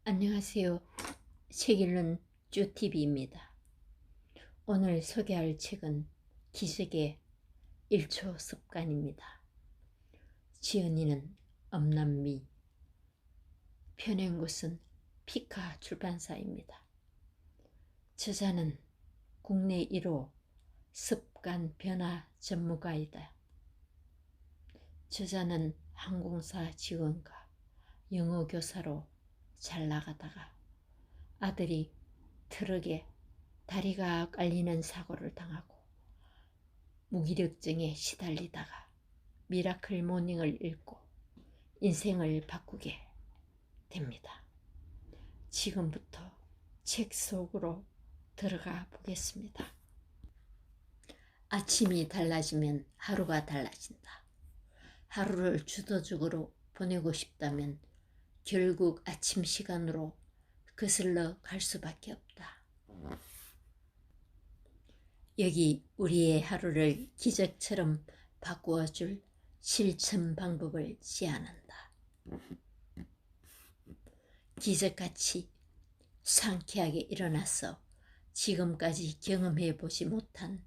안녕하세요. 책 읽는 쭈TV입니다. 오늘 소개할 책은 기적의 1초 습관입니다. 지은이는 엄남미, 펴낸 곳은 피카 출판사입니다. 저자는 국내 1호 습관 변화 전문가이다. 저자는 항공사 직원과 영어 교사로 잘 나가다가 아들이 트럭에 다리가 깔리는 사고를 당하고 무기력증에 시달리다가 미라클 모닝을 읽고 인생을 바꾸게 됩니다. 지금부터 책 속으로 들어가 보겠습니다. 아침이 달라지면 하루가 달라진다. 하루를 주도적으로 보내고 싶다면 결국 아침 시간으로 거슬러 갈 수밖에 없다. 여기 우리의 하루를 기적처럼 바꾸어줄 실천 방법을 제안한다. 기적같이 상쾌하게 일어나서 지금까지 경험해보지 못한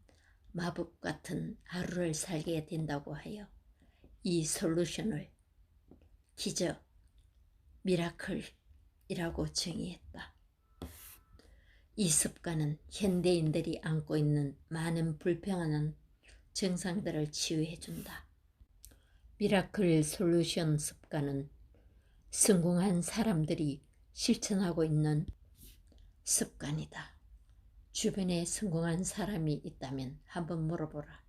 마법 같은 하루를 살게 된다고 하여 이 솔루션을 기적, 미라클이라고 정의했다. 이 습관은 현대인들이 안고 있는 많은 불평하는 증상들을 치유해준다. 미라클 솔루션 습관은 성공한 사람들이 실천하고 있는 습관이다. 주변에 성공한 사람이 있다면 한번 물어보라.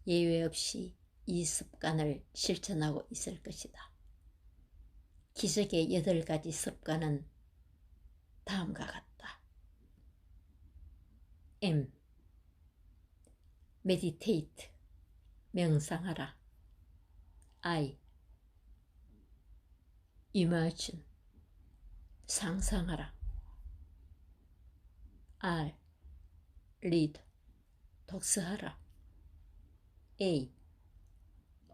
예외 없이 이 습관을 실천하고 있을 것이다. 기적의 8가지 습관은 다음과 같다. M. meditate, 명상하라. I. imagine, 상상하라. R. read, 독서하라. A.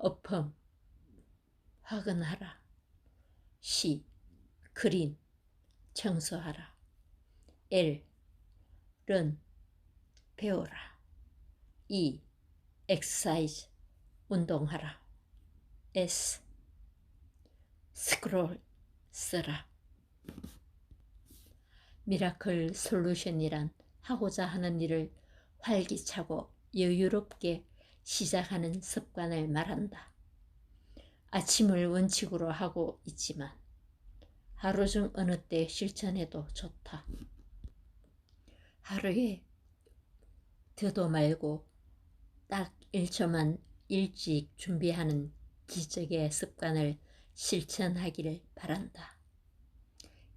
affirm, 확언하라. C. clean, 청소하라. L. learn, 배우라. E. exercise, 운동하라. S. scroll, 쓰라. 미라클 솔루션이란 하고자 하는 일을 활기차고 여유롭게 시작하는 습관을 말한다. 아침을 원칙으로 하고 있지만 하루 중 어느 때 실천해도 좋다. 하루에 더도 말고 딱 1초만 일찍 준비하는 기적의 습관을 실천하기를 바란다.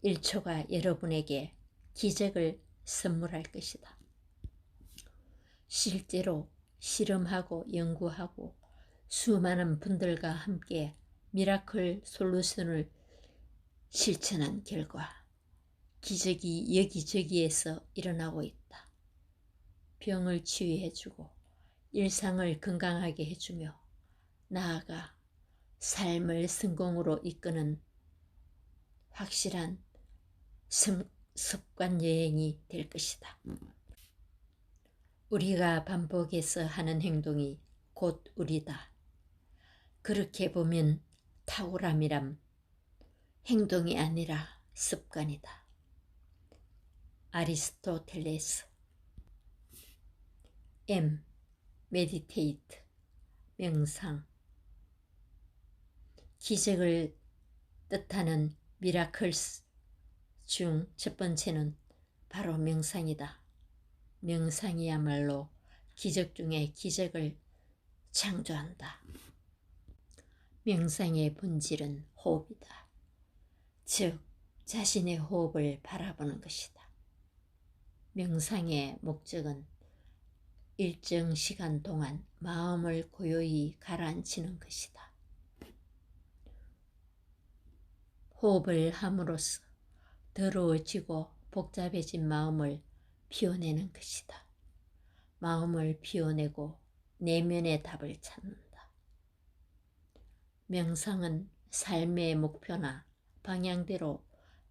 1초가 여러분에게 기적을 선물할 것이다. 실제로 실험하고 연구하고 수많은 분들과 함께 미라클 솔루션을 실천한 결과 기적이 여기저기에서 일어나고 있다. 병을 치유해주고 일상을 건강하게 해주며 나아가 삶을 성공으로 이끄는 확실한 습관 여행이 될 것이다. 우리가 반복해서 하는 행동이 곧 우리다. 그렇게 보면 탁월함이란 행동이 아니라 습관이다. 아리스토텔레스. M. meditate, 명상. 기적을 뜻하는 미라클스 중 첫 번째는 바로 명상이다. 명상이야말로 기적 중에 기적을 창조한다. 명상의 본질은 호흡이다. 즉, 자신의 호흡을 바라보는 것이다. 명상의 목적은 일정 시간 동안 마음을 고요히 가라앉히는 것이다. 호흡을 함으로써 더러워지고 복잡해진 마음을 비워내는 것이다. 마음을 비워내고 내면의 답을 찾는다. 명상은 삶의 목표나 방향대로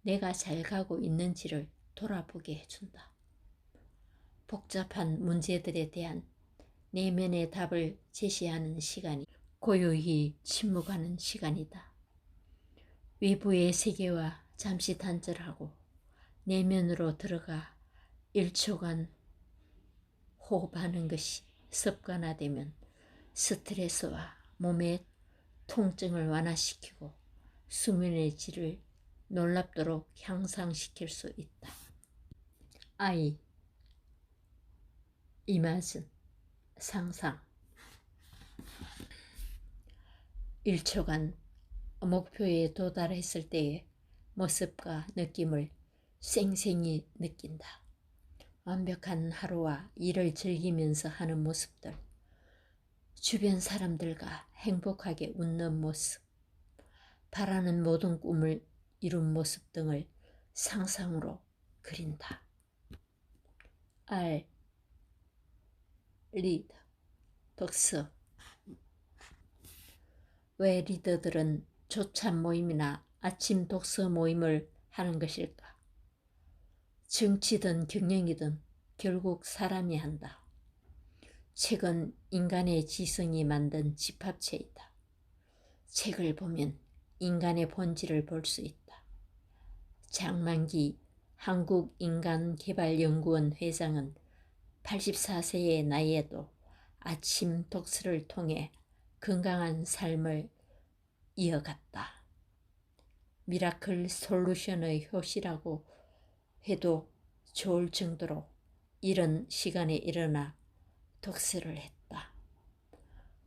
내가 잘 가고 있는지를 돌아보게 해준다. 복잡한 문제들에 대한 내면의 답을 제시하는 시간이 고요히 침묵하는 시간이다. 외부의 세계와 잠시 단절하고 내면으로 들어가 1초간 호흡하는 것이 습관화되면 스트레스와 몸의 통증을 완화시키고 수면의 질을 놀랍도록 향상시킬 수 있다. I. imagine, 상상. 1초간 목표에 도달했을 때의 모습과 느낌을 생생히 느낀다. 완벽한 하루와 일을 즐기면서 하는 모습들, 주변 사람들과 행복하게 웃는 모습, 바라는 모든 꿈을 이룬 모습 등을 상상으로 그린다. R. read, 독서. 왜 리더들은 조찬 모임이나 아침 독서 모임을 하는 것일까? 정치든 경영이든 결국 사람이 한다. 책은 인간의 지성이 만든 집합체이다. 책을 보면 인간의 본질을 볼 수 있다. 장만기 한국인간개발연구원 회장은 84세의 나이에도 아침 독서를 통해 건강한 삶을 이어갔다. 미라클 솔루션의 효시라고 해도 좋을 정도로 이른 시간에 일어나 독서를 했다.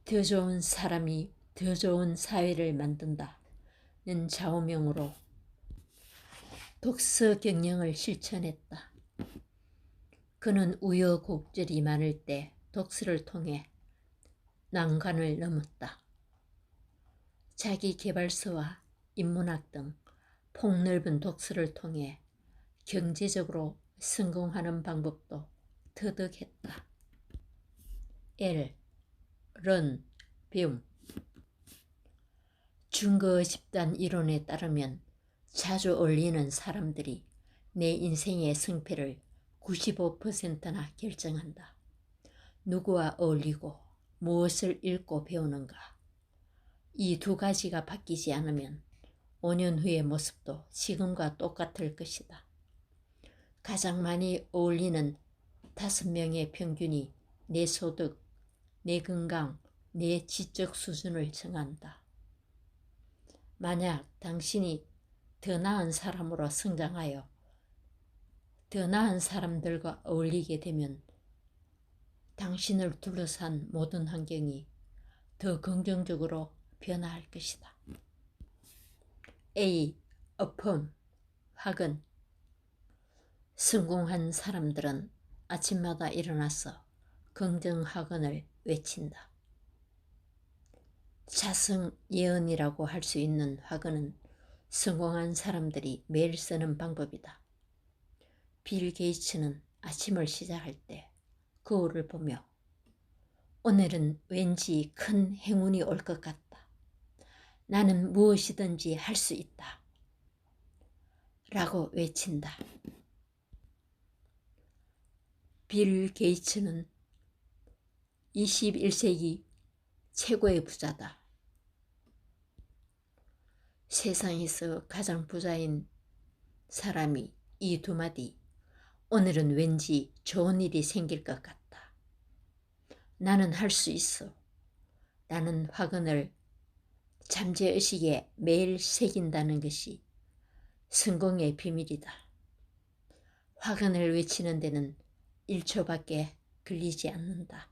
더 좋은 사람이 더 좋은 사회를 만든다는 좌우명으로 독서 경영을 실천했다. 그는 우여곡절이 많을 때 독서를 통해 난관을 넘었다. 자기계발서와 인문학 등 폭넓은 독서를 통해 경제적으로 성공하는 방법도 터득했다. L. learn, 배움. 증거 집단 이론에 따르면 자주 어울리는 사람들이 내 인생의 승패를 95%나 결정한다. 누구와 어울리고 무엇을 읽고 배우는가. 이 두 가지가 바뀌지 않으면 5년 후의 모습도 지금과 똑같을 것이다. 가장 많이 어울리는 5명의 평균이 내 소득, 내 건강, 내 지적 수준을 정한다. 만약 당신이 더 나은 사람으로 성장하여 더 나은 사람들과 어울리게 되면 당신을 둘러싼 모든 환경이 더 긍정적으로 변화할 것이다. A. affirm, 확언. 성공한 사람들은 아침마다 일어나서 긍정 확언을 외친다. 자성 예언이라고 할 수 있는 확언은 성공한 사람들이 매일 쓰는 방법이다. 빌 게이츠는 아침을 시작할 때 거울을 보며 오늘은 왠지 큰 행운이 올 것 같다. 나는 무엇이든지 할 수 있다. 라고 외친다. 빌 게이츠는 21세기 최고의 부자다. 세상에서 가장 부자인 사람이 이 두 마디, 오늘은 왠지 좋은 일이 생길 것 같다. 나는 할 수 있어. 라는 확언을 잠재의식에 매일 새긴다는 것이 성공의 비밀이다. 확언을 외치는 데는 1초밖에 걸리지 않는다.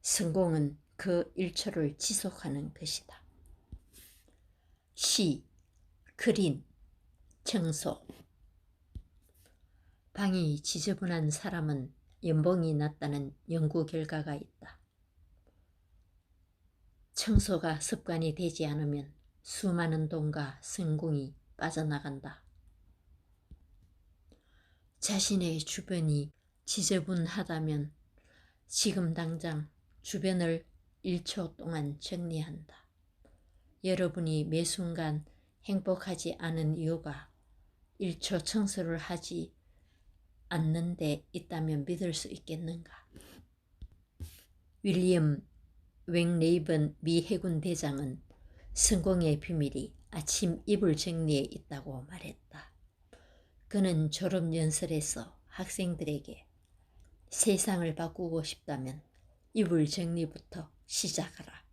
성공은 그 1초를 지속하는 것이다. C. 클린, 청소. 방이 지저분한 사람은 연봉이 낮다는 연구 결과가 있다. 청소가 습관이 되지 않으면 수많은 돈과 성공이 빠져나간다. 자신의 주변이 지저분하다면 지금 당장 주변을 1초 동안 정리한다. 여러분이 매 순간 행복하지 않은 이유가 1초 청소를 하지 않는 데 있다면 믿을 수 있겠는가? 윌리엄 웽레이번 미 해군 대장은 성공의 비밀이 아침 이불 정리에 있다고 말했다. 그는 졸업연설에서 학생들에게 세상을 바꾸고 싶다면 이불 정리부터 시작하라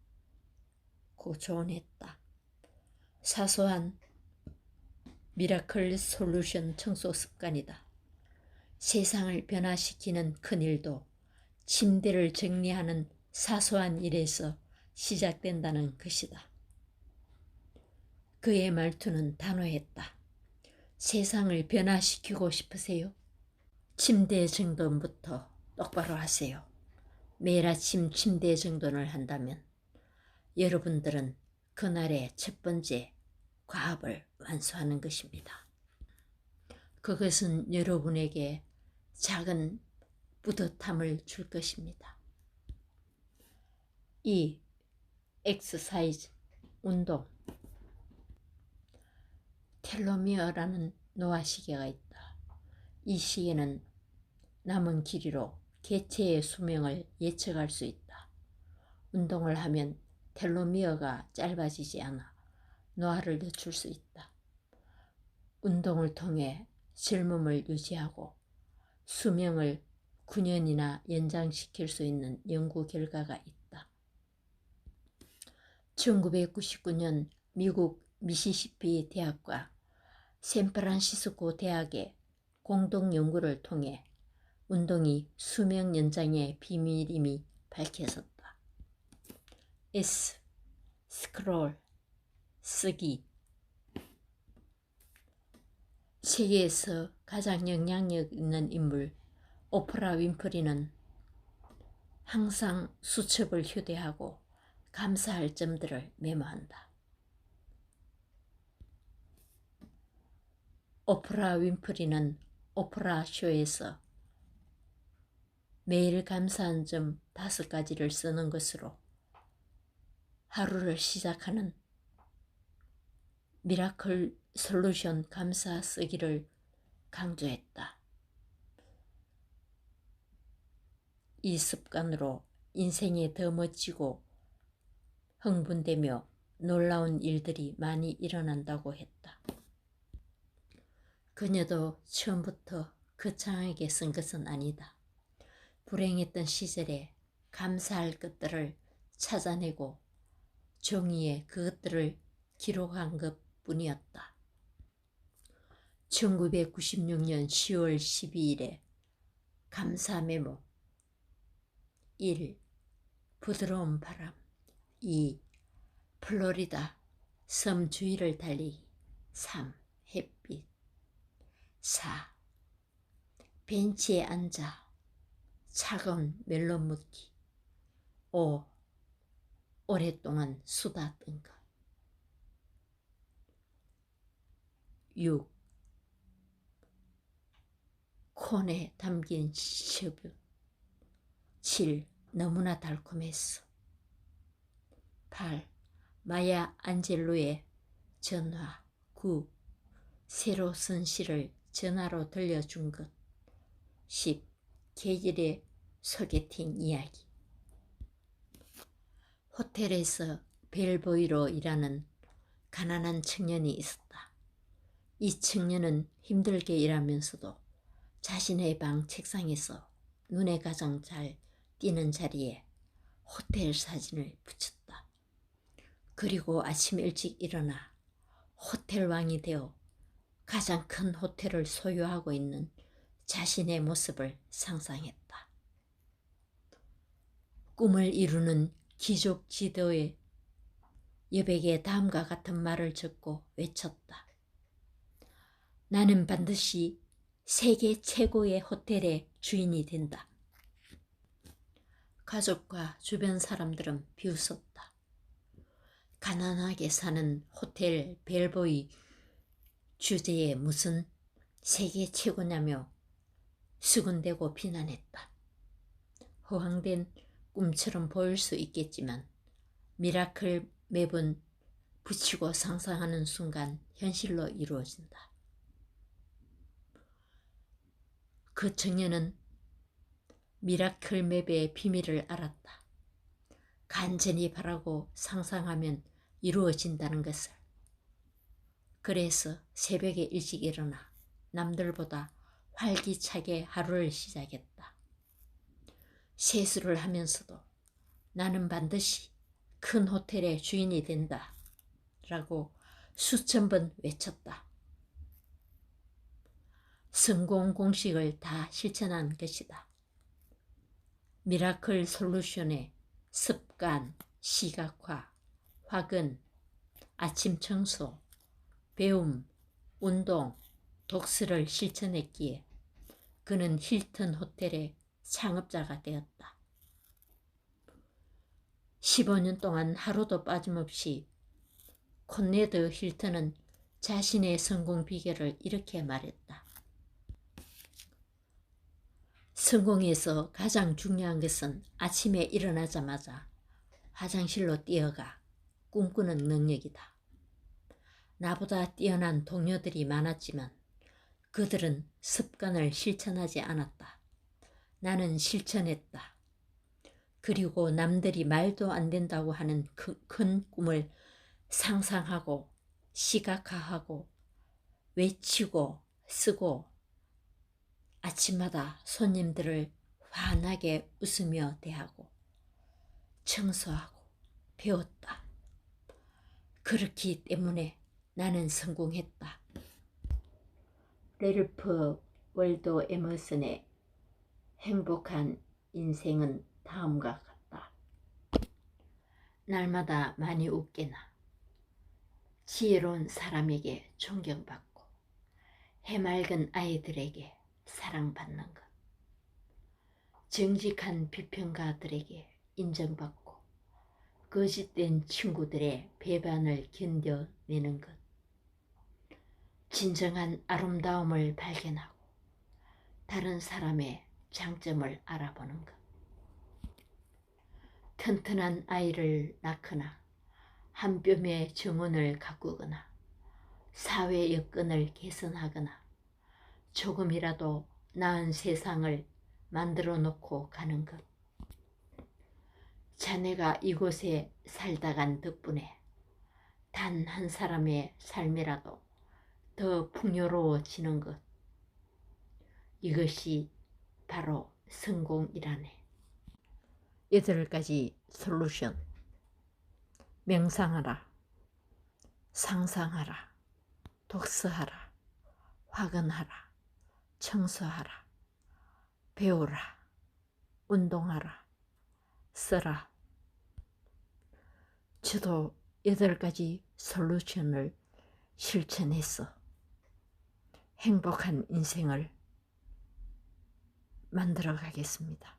고 조언했다. 사소한 미라클 솔루션 청소 습관이다. 세상을 변화시키는 큰일도 침대를 정리하는 사소한 일에서 시작된다는 것이다. 그의 말투는 단호했다. 세상을 변화시키고 싶으세요? 침대 정돈부터 똑바로 하세요. 매일 아침 침대 정돈을 한다면 여러분들은 그날의 첫 번째 과업을 완수하는 것입니다. 그것은 여러분에게 작은 뿌듯함을 줄 것입니다. 2. 엑서사이즈, 운동. 텔로미어라는 노화시계가 있다. 이 시계는 남은 길이로 개체의 수명을 예측할 수 있다. 운동을 하면 텔로미어가 짧아지지 않아 노화를 늦출 수 있다. 운동을 통해 젊음을 유지하고 수명을 9년이나 연장시킬 수 있는 연구 결과가 있다. 1999년 미국 미시시피 대학과 샌프란시스코 대학의 공동 연구를 통해 운동이 수명 연장의 비밀임이 밝혀졌다. S. 스크롤, 쓰기. 세계에서 가장 영향력 있는 인물 오프라 윈프리는 항상 수첩을 휴대하고 감사할 점들을 메모한다. 오프라 윈프리는 오프라 쇼에서 매일 감사한 점 5가지를 쓰는 것으로 하루를 시작하는 미라클 솔루션 감사 쓰기를 강조했다. 이 습관으로 인생에 더 멋지고 흥분되며 놀라운 일들이 많이 일어난다고 했다. 그녀도 처음부터 거창하게 쓴 것은 아니다. 불행했던 시절에 감사할 것들을 찾아내고 종이에 그것들을 기록한 것뿐이었다. 1996년 10월 12일에 감사 메모. 1. 부드러운 바람. 2. 플로리다 섬 주위를 달리기. 3. 햇빛. 4. 벤치에 앉아 차가운 멜론 먹기. 5. 오랫동안 수다 떤 것. 6. 콘에 담긴 셔브. 7. 너무나 달콤했어. 8. 마야 안젤로의 전화. 9. 새로 쓴 시를 전화로 들려준 것. 10. 계절의 소개팅 이야기. 호텔에서 벨보이로 일하는 가난한 청년이 있었다. 이 청년은 힘들게 일하면서도 자신의 방 책상에서 눈에 가장 잘 띄는 자리에 호텔 사진을 붙였다. 그리고 아침 일찍 일어나 호텔 왕이 되어 가장 큰 호텔을 소유하고 있는 자신의 모습을 상상했다. 꿈을 이루는 귀족 지도에 여백에 다음과 같은 말을 적고 외쳤다. 나는 반드시 세계 최고의 호텔의 주인이 된다. 가족과 주변 사람들은 비웃었다. 가난하게 사는 호텔 벨보이 주제에 무슨 세계 최고냐며 수군대고 비난했다. 허황된 꿈처럼 보일 수 있겠지만 미라클 맵은 붙이고 상상하는 순간 현실로 이루어진다. 그 청년은 미라클 맵의 비밀을 알았다. 간절히 바라고 상상하면 이루어진다는 것을. 그래서 새벽에 일찍 일어나 남들보다 활기차게 하루를 시작했다. 세수를 하면서도 나는 반드시 큰 호텔의 주인이 된다 라고 수천 번 외쳤다. 성공 공식을 다 실천한 것이다. 미라클 솔루션의 습관, 시각화, 화근, 아침 청소, 배움, 운동, 독서를 실천했기에 그는 힐튼 호텔의 창업자가 되었다. 15년 동안 하루도 빠짐없이 콘레드 힐튼은 자신의 성공 비결을 이렇게 말했다. 성공에서 가장 중요한 것은 아침에 일어나자마자 화장실로 뛰어가 꿈꾸는 능력이다. 나보다 뛰어난 동료들이 많았지만 그들은 습관을 실천하지 않았다. 나는 실천했다. 그리고 남들이 말도 안 된다고 하는 큰 꿈을 상상하고 시각화하고 외치고 쓰고 아침마다 손님들을 환하게 웃으며 대하고 청소하고 배웠다. 그렇기 때문에 나는 성공했다. 래르프 월도 에머슨의 행복한 인생은 다음과 같다. 날마다 많이 웃게나 지혜로운 사람에게 존경받고 해맑은 아이들에게 사랑받는 것, 정직한 비평가들에게 인정받고 거짓된 친구들의 배반을 견뎌내는 것, 진정한 아름다움을 발견하고 다른 사람의 장점을 알아보는 것, 튼튼한 아이를 낳거나 한 뼘의 정원을 가꾸거나 사회 여건을 개선하거나 조금이라도 나은 세상을 만들어 놓고 가는 것, 자네가 이곳에 살다 간 덕분에 단 한 사람의 삶이라도 더 풍요로워지는 것, 이것이 바로 성공이라네. 8가지 솔루션. 명상하라, 상상하라, 독서하라, 화근하라, 청소하라, 배우라, 운동하라, 써라. 저도 8가지 솔루션을 실천해서 행복한 인생을 만들어 가겠습니다.